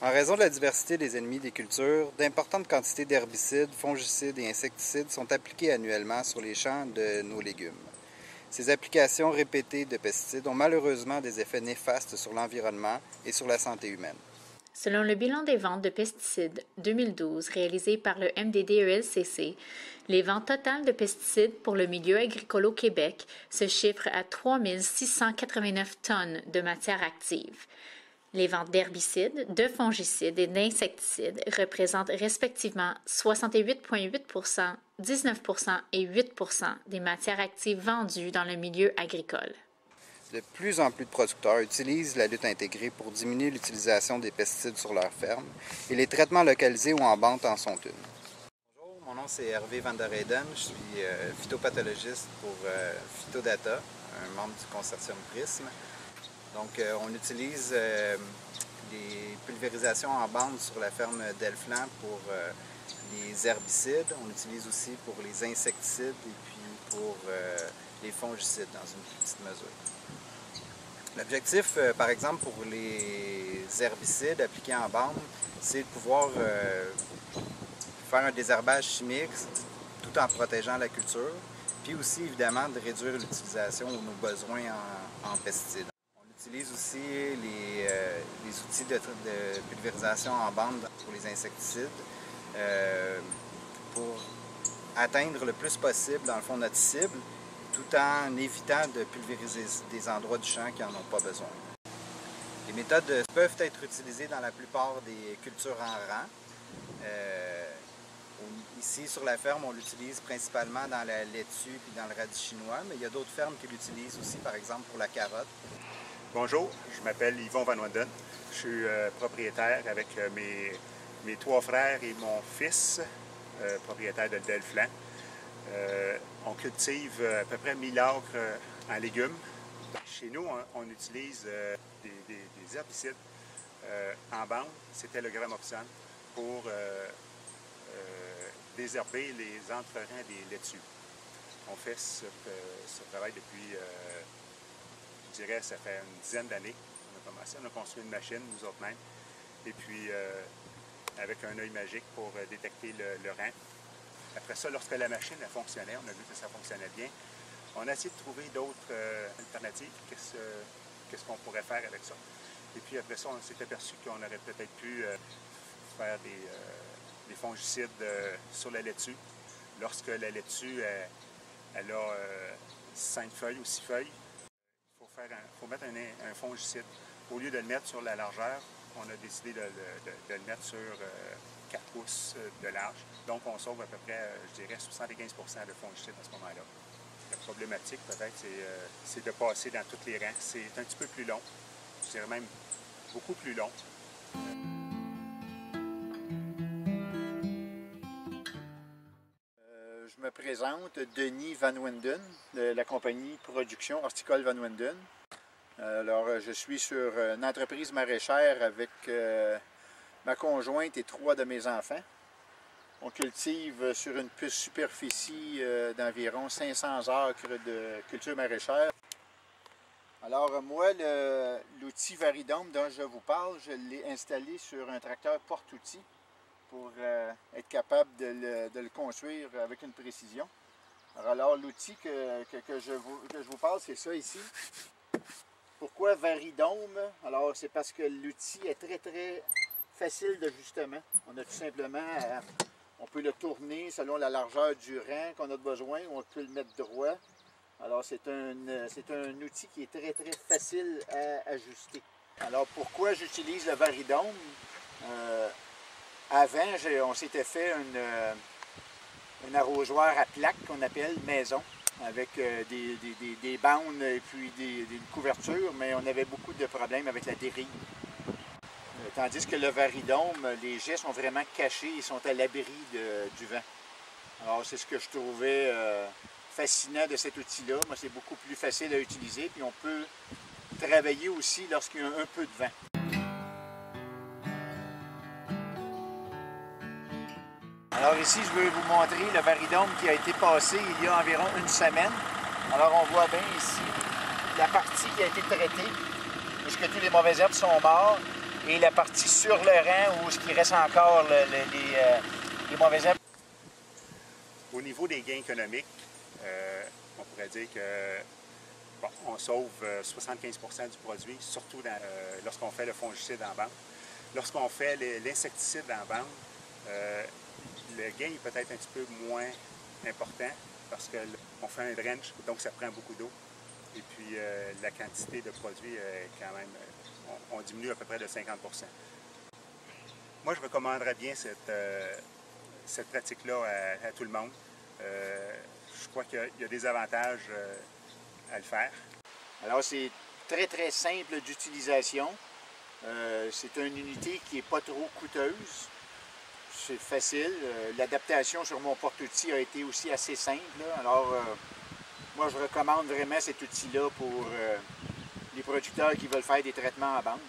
En raison de la diversité des ennemis des cultures, d'importantes quantités d'herbicides, fongicides et insecticides sont appliqués annuellement sur les champs de nos légumes. Ces applications répétées de pesticides ont malheureusement des effets néfastes sur l'environnement et sur la santé humaine. Selon le bilan des ventes de pesticides 2012 réalisé par le MDD-ELCC, les ventes totales de pesticides pour le milieu agricole au Québec se chiffrent à 3 689 tonnes de matière active. Les ventes d'herbicides, de fongicides et d'insecticides représentent respectivement 68,8 19 et 8 des matières actives vendues dans le milieu agricole. De plus en plus de producteurs utilisent la lutte intégrée pour diminuer l'utilisation des pesticides sur leurs fermes et les traitements localisés ou en bande en sont une. Bonjour, mon nom c'est Hervé Van der Heyden, je suis phytopathologiste pour Phytodata, un membre du consortium PRISM. Donc on utilise les pulvérisations en bande sur la ferme d'Elfland pour les herbicides, on l'utilise aussi pour les insecticides et puis pour les fongicides dans une plus petite mesure. L'objectif, par exemple, pour les herbicides appliqués en bande, c'est de pouvoir faire un désherbage chimique tout en protégeant la culture, puis aussi, évidemment, de réduire l'utilisation ou nos besoins en pesticides. On utilise aussi les outils de pulvérisation en bande pour les insecticides pour atteindre le plus possible, dans le fond, notre cible, tout en évitant de pulvériser des endroits du champ qui n'en ont pas besoin. Les méthodes peuvent être utilisées dans la plupart des cultures en rang. Ici, sur la ferme, on l'utilise principalement dans la laitue et dans le radis chinois, mais il y a d'autres fermes qui l'utilisent aussi, par exemple, pour la carotte. Bonjour, je m'appelle Yvon Van Wanden. Je suis propriétaire avec mes 3 frères et mon fils, propriétaire de Delfland. On cultive à peu près 1000 acres en légumes. Chez nous, on utilise des herbicides en bande, c'était le Gramoxone, pour désherber les entrerangs des laitues. On fait ce travail depuis, je dirais, ça fait une dizaine d'années. On a construit une machine, nous autres mêmes, et puis avec un œil magique pour détecter le rang. Après ça, lorsque la machine a fonctionné, on a vu que ça fonctionnait bien, on a essayé de trouver d'autres alternatives. Qu'est-ce qu'on pourrait faire avec ça? Et puis après ça, on s'est aperçu qu'on aurait peut-être pu faire des fongicides sur la laitue. Lorsque la laitue elle a 5 feuilles ou 6 feuilles, il faut mettre un fongicide. Au lieu de le mettre sur la largeur, on a décidé de le mettre sur 4 pouces de large. Donc, on sauve à peu près, je dirais, 75% de fongicides à ce moment-là. La problématique, peut-être, c'est de passer dans tous les rangs. C'est un petit peu plus long. Je dirais même beaucoup plus long. Je me présente, Denis Van Wanden, de la compagnie Production Horticole Van Wanden. Alors, je suis sur une entreprise maraîchère avec ma conjointe et 3 de mes enfants. On cultive sur une superficie d'environ 500 acres de culture maraîchère. Alors moi, l'outil Varidome dont je vous parle, je l'ai installé sur un tracteur porte-outils pour être capable de le construire avec une précision. Alors l'outil que je vous parle, c'est ça ici. Pourquoi Varidome? Alors c'est parce que l'outil est très facile d'ajustement. On a tout simplement on peut le tourner selon la largeur du rang qu'on a besoin, ou on peut le mettre droit. Alors c'est un outil qui est très facile à ajuster. Alors pourquoi j'utilise le Varidome? Avant, on s'était fait un arrosoir à plaque qu'on appelle maison, avec des bandes et puis des couvertures, mais on avait beaucoup de problèmes avec la dérive. Tandis que le Varidome, les jets sont vraiment cachés, ils sont à l'abri du vent. Alors c'est ce que je trouvais fascinant de cet outil-là. Moi, c'est beaucoup plus facile à utiliser, puis on peut travailler aussi lorsqu'il y a un peu de vent. Alors ici, je veux vous montrer le Varidome qui a été passé il y a environ une semaine. Alors on voit bien ici la partie qui a été traitée, puisque tous les mauvaises herbes sont mortes. et la partie sur le rang où ce qui reste encore les mauvais herbes. Au niveau des gains économiques, on pourrait dire que bon, on sauve 75% du produit, surtout lorsqu'on fait le fongicide en bande. Lorsqu'on fait l'insecticide en bande, le gain est peut-être un petit peu moins important parce qu'on fait un drench, donc ça prend beaucoup d'eau. Et puis la quantité de produit, quand même, on diminue à peu près de 50%. Moi, je recommanderais bien cette pratique-là à tout le monde. Je crois qu'il y a des avantages à le faire. Alors, c'est très, très simple d'utilisation. C'est une unité qui n'est pas trop coûteuse. C'est facile. L'adaptation sur mon porte-outils a été aussi assez simple. Alors, moi, je recommande vraiment cet outil-là pour les producteurs qui veulent faire des traitements en bande.